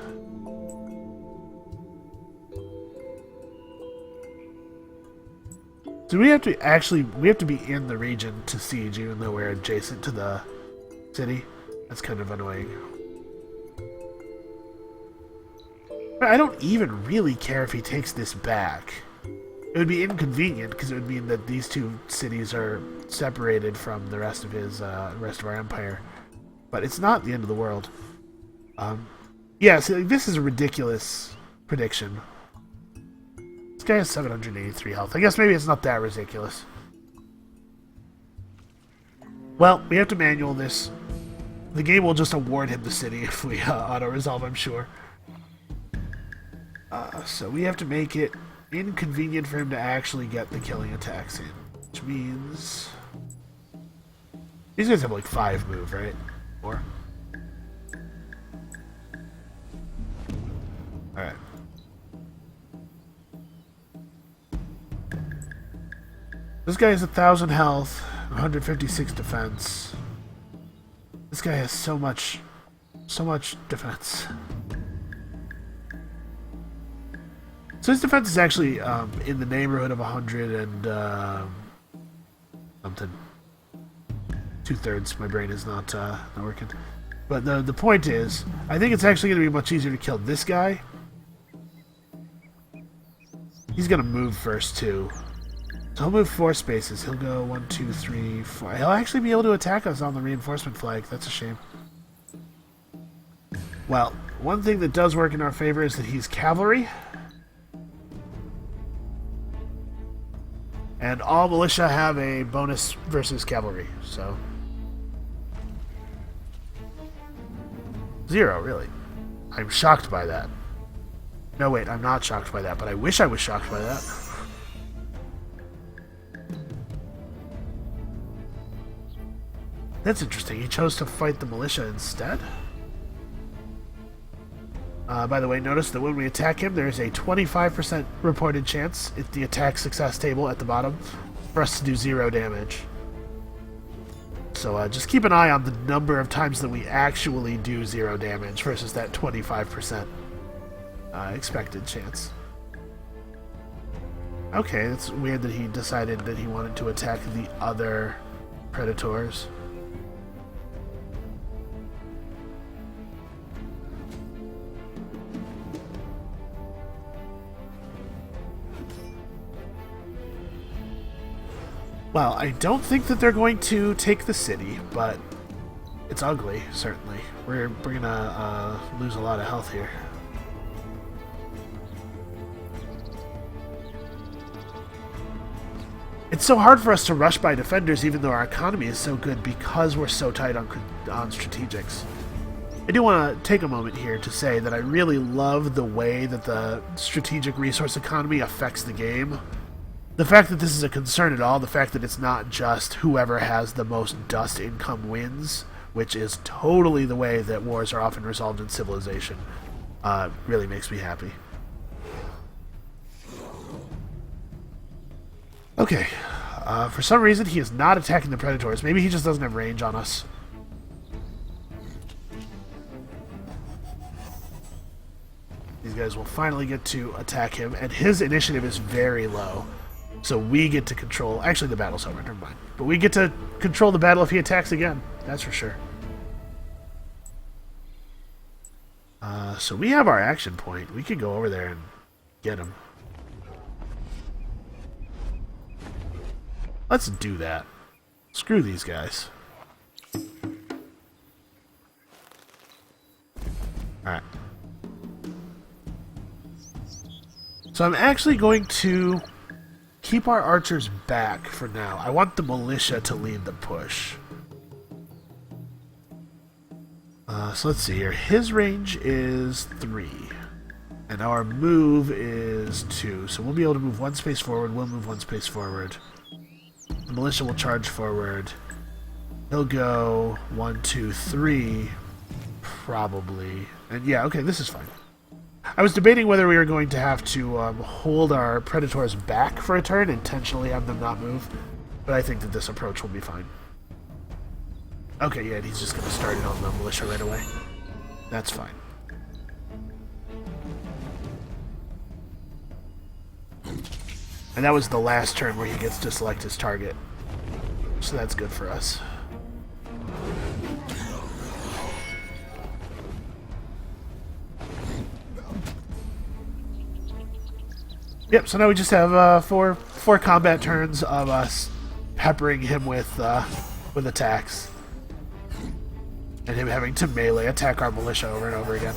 So we have to be in the region to siege, even though we're adjacent to the city. That's kind of annoying. I don't even really care if he takes this back. It would be inconvenient because it would mean that these two cities are separated from the rest of our empire. But it's not the end of the world. Yeah, so this is a ridiculous prediction. This guy has 783 health. I guess maybe it's not that ridiculous. Well, we have to manual this. The game will just award him the city if we auto-resolve, I'm sure. So we have to make it inconvenient for him to actually get the killing attacks in. Which means... these guys have like 5 move, right? 4? Alright. This guy has 1,000 health, 156 defense. This guy has so much defense. So his defense is actually in the neighborhood of 100 and something. 2/3. My brain is not working. But the point is, I think it's actually going to be much easier to kill this guy. He's going to move first too. So he'll move 4 spaces. He'll go 1, 2, 3, 4. He'll actually be able to attack us on the reinforcement flag. That's a shame. Well, one thing that does work in our favor is that he's cavalry. And all militia have a bonus versus cavalry, so... 0, really. I'm shocked by that. No, wait, I'm not shocked by that, but I wish I was shocked by that. That's interesting. He chose to fight the militia instead. By the way, notice that when we attack him, there is a 25% reported chance at the attack success table at the bottom for us to do 0 damage. So just keep an eye on the number of times that we actually do 0 damage versus that 25% expected chance. Okay, it's weird that he decided that he wanted to attack the other predators. Well, I don't think that they're going to take the city, but it's ugly, certainly. We're gonna lose a lot of health here. It's so hard for us to rush by defenders even though our economy is so good because we're so tight on strategics. I do want to take a moment here to say that I really love the way that the strategic resource economy affects the game. The fact that this is a concern at all, the fact that it's not just whoever has the most dust income wins, which is totally the way that wars are often resolved in Civilization, really makes me happy. Okay, for some reason he is not attacking the Predators. Maybe he just doesn't have range on us. These guys will finally get to attack him, and his initiative is very low. So we get to control... Actually, the battle's over, never mind. But we get to control the battle if he attacks again. That's for sure. So we have our action point. We could go over there and get him. Let's do that. Screw these guys. Alright. So I'm actually going to keep our archers back for now. I want the militia to lead the push. So let's see here. His range is 3. And our move is 2. So we'll be able to move 1 space forward. We'll move 1 space forward. The militia will charge forward. He'll go 1, 2, 3. Probably. And yeah, okay, this is fine. I was debating whether we were going to have to hold our Predators back for a turn, intentionally have them not move. But I think that this approach will be fine. Okay, yeah, and he's just going to start it on the militia right away. That's fine. And that was the last turn where he gets to select his target. So that's good for us. Yep, so now we just have four combat turns of us peppering him with attacks. And him having to melee attack our militia over and over again.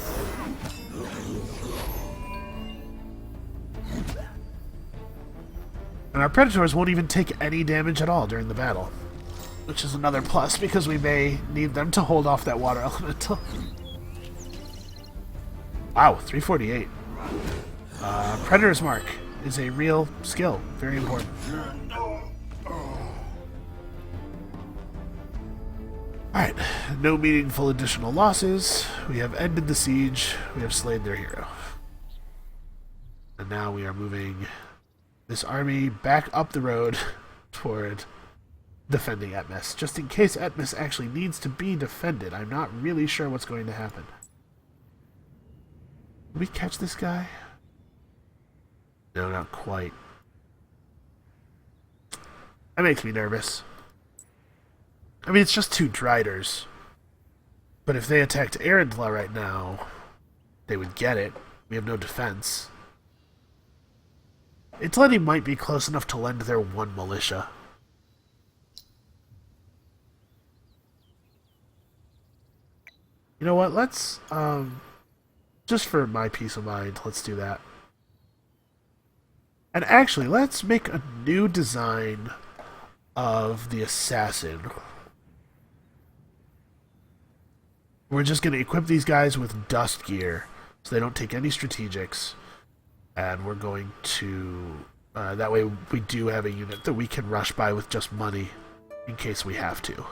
And our Predators won't even take any damage at all during the battle. Which is another plus, because we may need them to hold off that water elemental. Wow, 348. Predator's Mark is a real skill. Very important. Alright, no meaningful additional losses. We have ended the siege. We have slain their hero. And now we are moving this army back up the road toward defending Etmis. Just in case Etmis actually needs to be defended. I'm not really sure what's going to happen. Did we catch this guy? No, not quite. That makes me nervous. I mean, it's just 2 Driders. But if they attacked Arendla right now, they would get it. We have no defense. Italy might be close enough to lend their 1 militia. You know what, let's, just for my peace of mind, let's do that. And actually, let's make a new design of the assassin. We're just going to equip these guys with dust gear, so they don't take any strategics. And we're going to... that way we do have a unit that we can rush by with just money, in case we have to.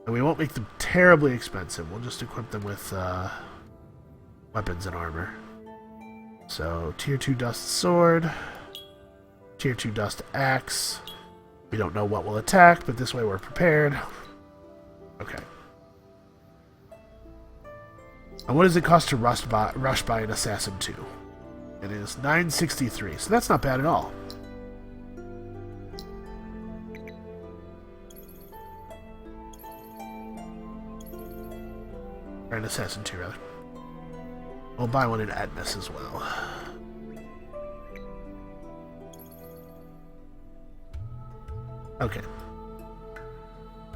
And we won't make them terribly expensive. We'll just equip them with weapons and armor. So, Tier 2 Dust Sword, Tier 2 Dust Axe. We don't know what will attack, but this way we're prepared. Okay. And what does it cost to rush by an Assassin 2? It is 963, so that's not bad at all. Or an Assassin 2, rather. We'll buy one in Etmis as well. Okay.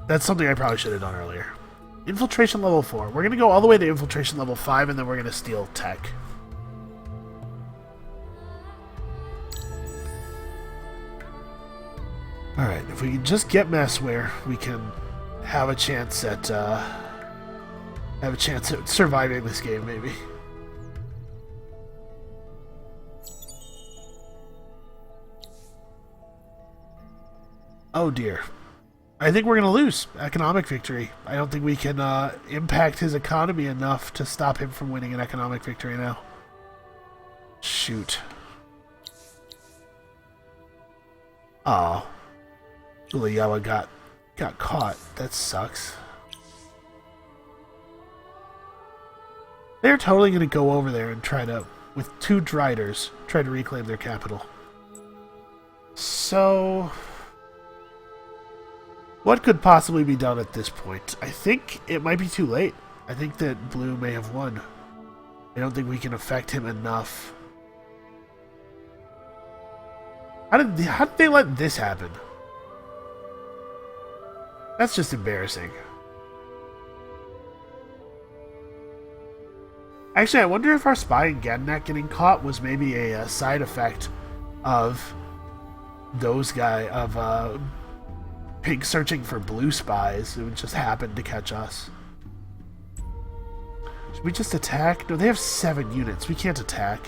That's something I probably should have done earlier. Infiltration level 4. We're going to go all the way to infiltration level 5, and then we're going to steal tech. Alright, if we can just get Massware, we can have a chance at surviving this game, maybe. Oh dear. I think we're going to lose economic victory. I don't think we can impact his economy enough to stop him from winning an economic victory now. Shoot. Oh. Ulayawa got caught. That sucks. They're totally going to go over there and try to, with 2 Driders, try to reclaim their capital. So... what could possibly be done at this point? I think it might be too late. I think that Blue may have won. I don't think we can affect him enough. How did they let this happen? That's just embarrassing. Actually, I wonder if our spy in Gandak getting caught was maybe a side effect of those guys, of Pig searching for blue spies who just happened to catch us. Should we just attack? No, they have 7 units. We can't attack.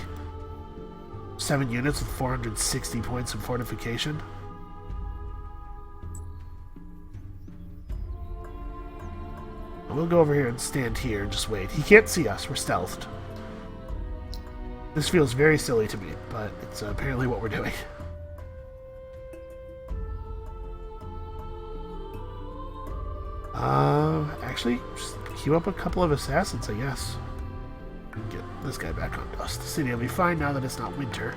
7 units with 460 points of fortification. We'll go over here and stand here and just wait. He can't see us. We're stealthed. This feels very silly to me, but it's apparently what we're doing. Actually, just queue up a couple of assassins, I guess. And get this guy back on dust. The city will be fine now that it's not winter.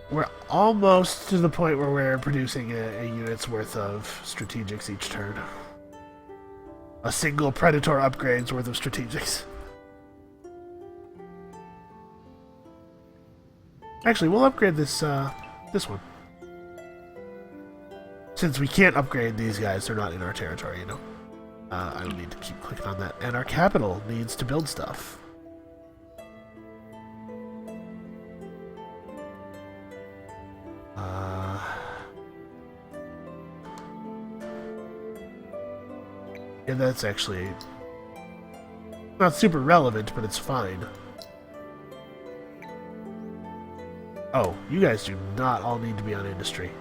We're almost to the point where we're producing a unit's worth of strategics each turn. A single Predator upgrade's worth of strategics. Actually, we'll upgrade this this one. Since we can't upgrade these guys, they're not in our territory, you know. I don't need to keep clicking on that. And our capital needs to build stuff. Yeah, that's actually not super relevant, but it's fine. Oh, you guys do not all need to be on industry.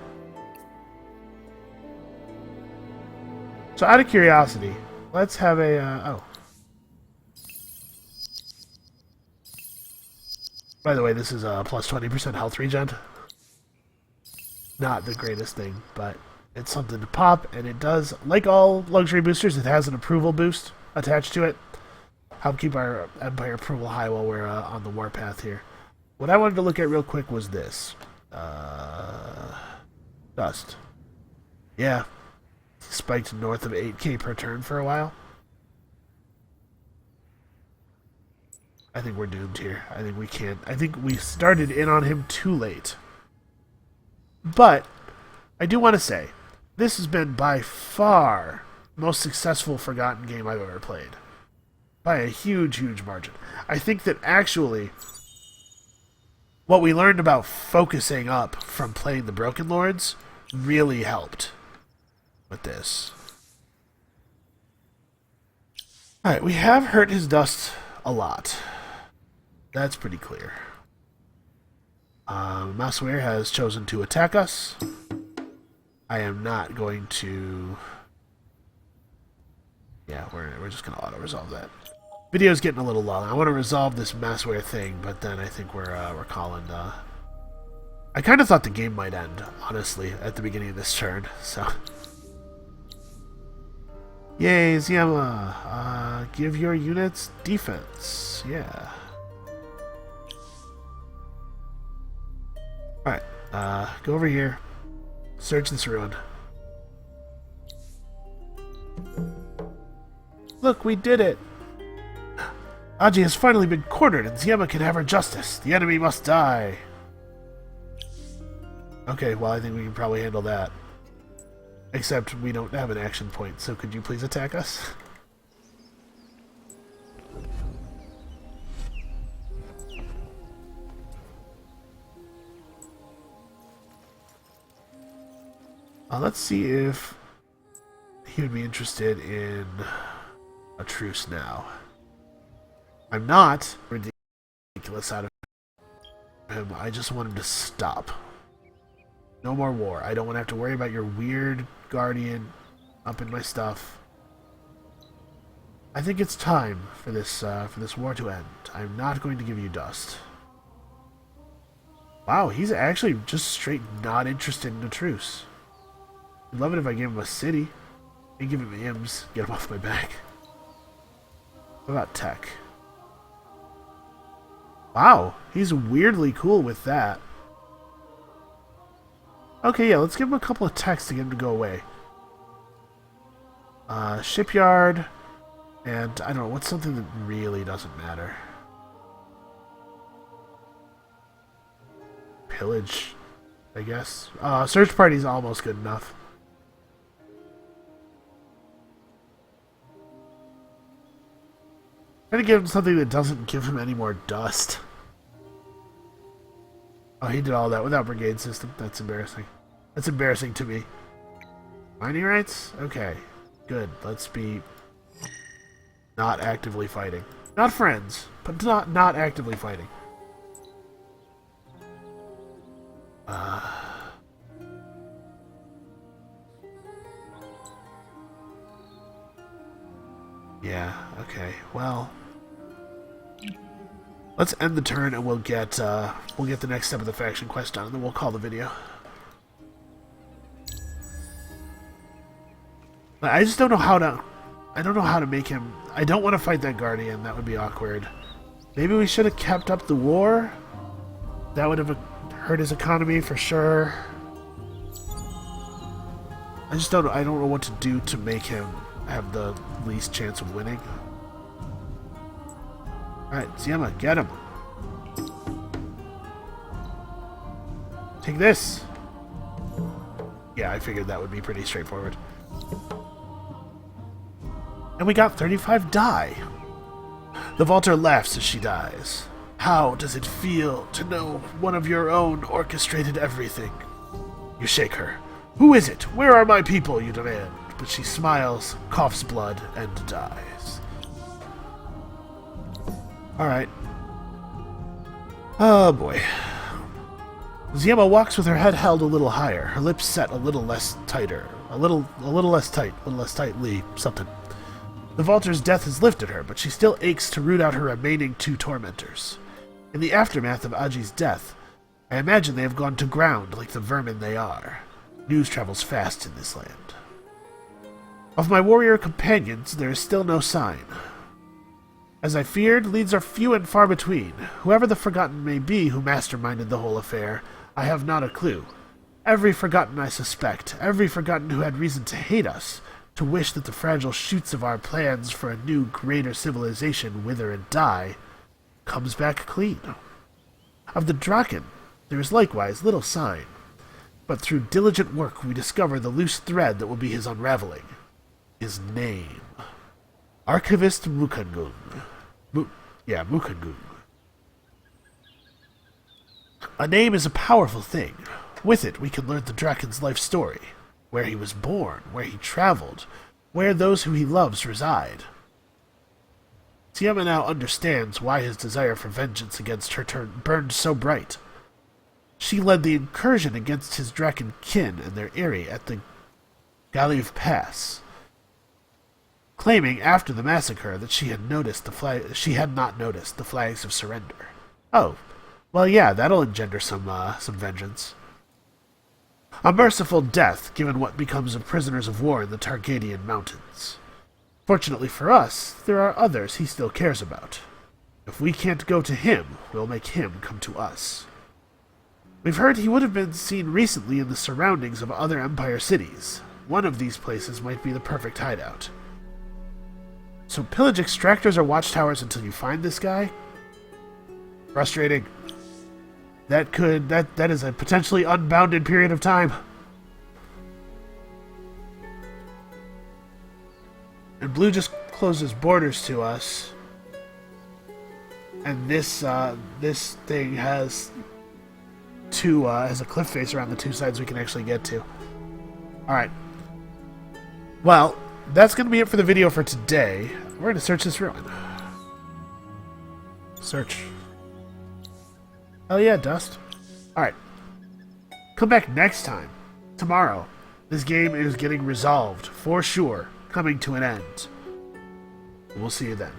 So out of curiosity, let's have a, oh. By the way, this is a plus 20% health regen. Not the greatest thing, but it's something to pop, and it does, like all luxury boosters, it has an approval boost attached to it. Help keep our Empire approval high while we're on the warpath here. What I wanted to look at real quick was this. Dust. Yeah. Spiked north of 8k per turn for a while. I think we're doomed here. I think we can't. I think we started in on him too late. But I do want to say, this has been by far the most successful Forgotten game I've ever played. By a huge, huge margin. I think that actually what we learned about focusing up from playing the Broken Lords really helped with this. Alright, we have hurt his dust a lot. That's pretty clear. Masware has chosen to attack us. I am not going to... Yeah, we're just going to auto-resolve that. Video's getting a little long. I want to resolve this Masware thing, but then I think we're calling... I kind of thought the game might end, honestly, at the beginning of this turn, so... Yay, Ziyama! Give your units defense. Yeah. Alright, go over here. Search this ruin. Look, we did it! Aji has finally been cornered, and Ziyama can have her justice. The enemy must die. Okay, well, I think we can probably handle that. Except we don't have an action point, so could you please attack us? Let's see if he would be interested in a truce now. I'm not ridiculous out of him. I just want him to stop. No more war. I don't want to have to worry about your weird guardian up in my stuff. I think it's time for this war to end. I'm not going to give you dust. Wow, he's actually just straight not interested in a truce. I'd love it if I gave him a city. And give him IMS. Get him off my back. What about tech? Wow, he's weirdly cool with that. Okay, yeah, let's give him a couple of techs to get him to go away. Shipyard, and I don't know, what's something that really doesn't matter? Pillage, I guess. Search party's almost good enough. Try to give him something that doesn't give him any more dust. Oh, he did all that without brigade system. That's embarrassing. That's embarrassing to me. Mining rights? Okay. Good. Let's be not actively fighting. Not friends, but not actively fighting. Yeah, okay. Well, let's end the turn and we'll get the next step of the faction quest done, and then we'll call the video. I just don't know how to... I don't know how to make him... I don't want to fight that Guardian. That would be awkward. Maybe we should have kept up the war? That would have hurt his economy for sure. I just don't know. I don't know what to do to make him have the least chance of winning. Alright, Ziema, get him. Take this. Yeah, I figured that would be pretty straightforward. And we got 35 die. The vaulter laughs as she dies. How does it feel to know one of your own orchestrated everything? You shake her. Who is it? Where are my people? You demand. But she smiles, coughs blood, and dies. Alright. Oh boy. Ziema walks with her head held a little higher, her lips set a little less tighter. A little less tight, a little less tightly, something. The vaulter's death has lifted her, but she still aches to root out her remaining 2 tormentors. In the aftermath of Aji's death, I imagine they have gone to ground like the vermin they are. News travels fast in this land. Of my warrior companions, there is still no sign. As I feared, leads are few and far between. Whoever the Forgotten may be who masterminded the whole affair, I have not a clue. Every Forgotten I suspect, every Forgotten who had reason to hate us, to wish that the fragile shoots of our plans for a new, greater civilization wither and die, comes back clean. Of the Draken, there is likewise little sign, but through diligent work we discover the loose thread that will be his unraveling. His name. Archivist Mukangung. Mukangung. A name is a powerful thing. With it we can learn the Draken's life story. Where he was born, where he traveled, where those who he loves reside. Ziema now understands why his desire for vengeance against her burned so bright. She led the incursion against his Draken kin and their eyrie at the Galiv Pass, claiming after the massacre that she had not noticed the flags of surrender. Oh, well, yeah, that'll engender some vengeance. A merciful death, given what becomes of prisoners of war in the Targadian mountains. Fortunately for us, there are others he still cares about. If we can't go to him, we'll make him come to us. We've heard he would have been seen recently in the surroundings of other Empire cities. One of these places might be the perfect hideout. So pillage extractors or watchtowers until you find this guy? Frustrating. That is a potentially unbounded period of time. And blue just closes borders to us. And this thing has a cliff face around the 2 sides we can actually get to. Alright. Well, that's going to be it for the video for today. We're going to search this ruin. Search. Oh yeah, dust. Alright. Come back next time. Tomorrow. This game is getting resolved, for sure. Coming to an end. We'll see you then.